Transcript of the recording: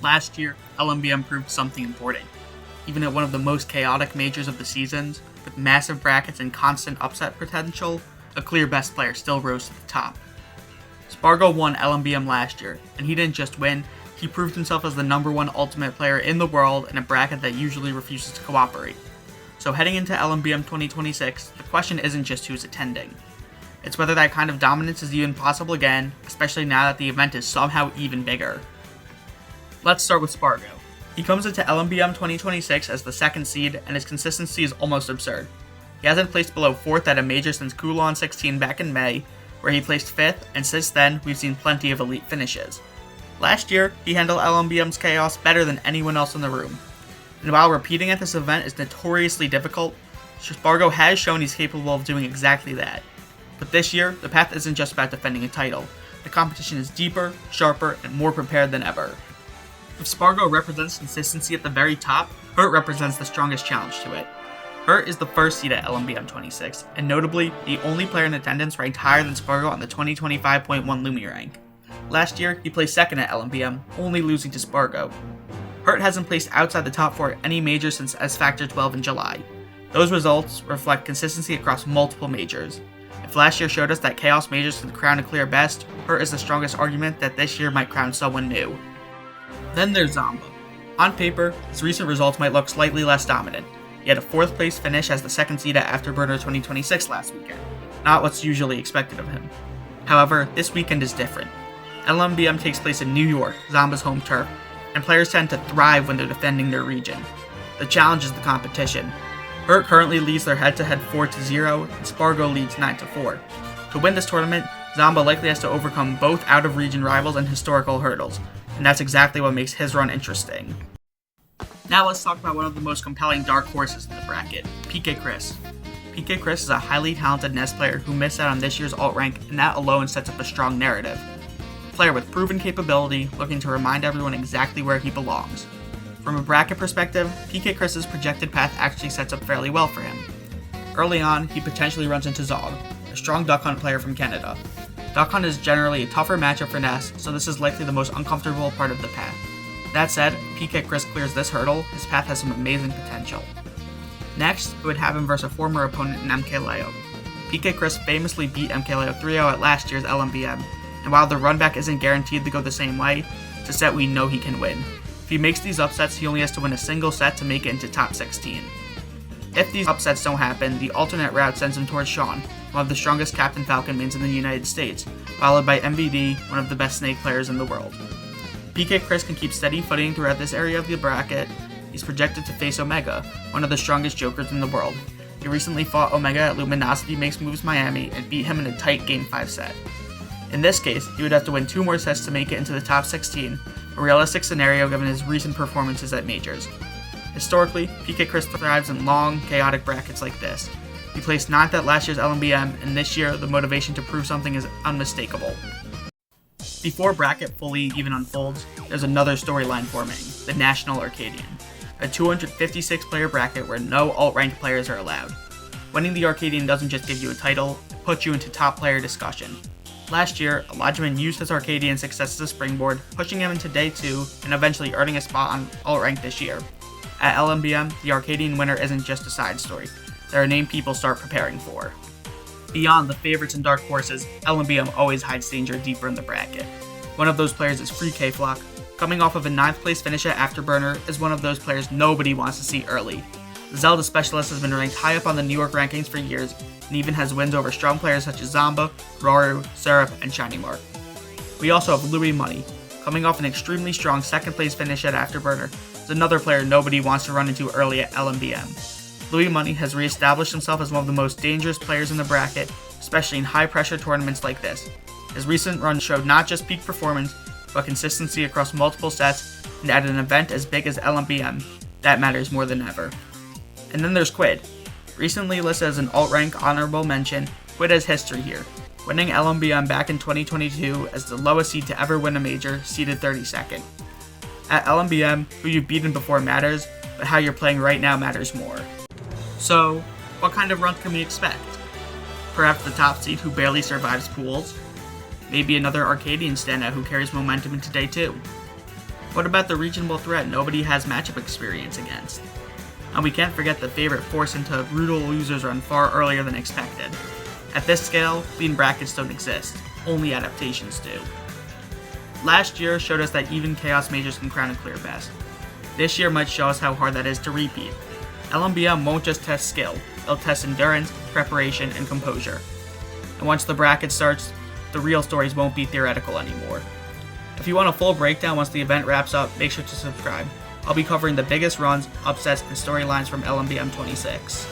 Last year, LMBM proved something important. Even at one of the most chaotic majors of the seasons, with massive brackets and constant upset potential, a clear best player still rose to the top. Spargo won LMBM last year, and he didn't just win, he proved himself as the #1 ultimate player in the world in a bracket that usually refuses to cooperate. So heading into LMBM 2026, the question isn't just who's attending. It's whether that kind of dominance is even possible again, especially now that the event is somehow even bigger. Let's start with Spargo. He comes into LMBM 2026 as the 2nd seed, and his consistency is almost absurd. He hasn't placed below 4th at a major since Coulon 16 back in May, where he placed 5th, and since then, we've seen plenty of elite finishes. Last year, he handled LMBM's chaos better than anyone else in the room. And while repeating at this event is notoriously difficult, Spargo has shown he's capable of doing exactly that. But this year, the path isn't just about defending a title. The competition is deeper, sharper, and more prepared than ever. If Spargo represents consistency at the very top, Hurt represents the strongest challenge to it. Hurt is the 1st seed at LMBM 26, and notably, the only player in attendance ranked higher than Spargo on the 2025.1 Lumi rank. Last year, he placed 2nd at LMBM, only losing to Spargo. Hurt hasn't placed outside the top 4 at any major since S Factor 12 in July. Those results reflect consistency across multiple majors. If last year showed us that Chaos majors can crown a clear best, Hurt is the strongest argument that this year might crown someone new. Then there's Zamba. On paper, his recent results might look slightly less dominant. He had a 4th place finish as the 2nd seed at Afterburner 2026 last weekend, not what's usually expected of him. However, this weekend is different. LMBM takes place in New York, Zamba's home turf, and players tend to thrive when they're defending their region. The challenge is the competition. Hurt currently leads their head-to-head 4-0, and Spargo leads 9-4. To win this tournament, Zamba likely has to overcome both out-of-region rivals and historical hurdles, and that's exactly what makes his run interesting. Now let's talk about one of the most compelling dark horses in the bracket, PK Chris. PK Chris is a highly talented NES player who missed out on this year's alt rank, and that alone sets up a strong narrative. A player with proven capability, looking to remind everyone exactly where he belongs. From a bracket perspective, PK Chris's projected path actually sets up fairly well for him. Early on, he potentially runs into Zog, a strong Duck Hunt player from Canada. Duck Hunt is generally a tougher matchup for NES, so this is likely the most uncomfortable part of the path. That said, if PK Chris clears this hurdle, his path has some amazing potential. Next, we would have him versus a former opponent in MK Leo. PK Chris famously beat MK Leo 3-0 at last year's LMBM, and while the runback isn't guaranteed to go the same way, it's a set we know he can win. If he makes these upsets, he only has to win a single set to make it into top 16. If these upsets don't happen, the alternate route sends him towards Sean, one of the strongest Captain Falcon mains in the United States, followed by MVD, one of the best Snake players in the world. PK Chris can keep steady footing throughout this area of the bracket. He's projected to face Omega, one of the strongest jokers in the world. He recently fought Omega at Luminosity Makes Moves Miami and beat him in a tight Game 5 set. In this case, he would have to win 2 more sets to make it into the top 16, a realistic scenario given his recent performances at majors. Historically, PK Chris thrives in long, chaotic brackets like this. He placed 9th at last year's LMBM, and this year, the motivation to prove something is unmistakable. Before bracket fully even unfolds, there's another storyline forming, the National Arcadian, a 256-player bracket where no alt-ranked players are allowed. Winning the Arcadian doesn't just give you a title, it puts you into top player discussion. Last year, Olajuwon used his Arcadian success as a springboard, pushing him into Day 2 and eventually earning a spot on alt-rank this year. At LMBM, the Arcadian winner isn't just a side story, they're a name people start preparing for. Beyond the favorites and dark horses, LMBM always hides danger deeper in the bracket. One of those players is Free K-Flock. Coming off of a 9th place finish at Afterburner is one of those players nobody wants to see early. The Zelda specialist has been ranked high up on the New York rankings for years, and even has wins over strong players such as Zamba, Roru, Syrup, and Shiny Mark. We also have Louis Money. Coming off an extremely strong 2nd place finish at Afterburner is another player nobody wants to run into early at LMBM. Louis Money has re-established himself as one of the most dangerous players in the bracket, especially in high-pressure tournaments like this. His recent run showed not just peak performance, but consistency across multiple sets, and at an event as big as LMBM, that matters more than ever. And then there's Quid. Recently listed as an alt-rank honorable mention, Quid has history here, winning LMBM back in 2022 as the lowest seed to ever win a major, seeded 32nd. At LMBM, who you've beaten before matters, but how you're playing right now matters more. So, what kind of run can we expect? Perhaps the top seed who barely survives pools? Maybe another Arcadian standout who carries momentum into Day 2? What about the regional threat nobody has matchup experience against? And we can't forget the favorite forced into brutal losers run far earlier than expected. At this scale, clean brackets don't exist, only adaptations do. Last year showed us that even Chaos Majors can crown a clear best. This year might show us how hard that is to repeat. LMBM won't just test skill, it'll test endurance, preparation, and composure. And once the bracket starts, the real stories won't be theoretical anymore. If you want a full breakdown once the event wraps up, make sure to subscribe. I'll be covering the biggest runs, upsets, and storylines from LMBM 26.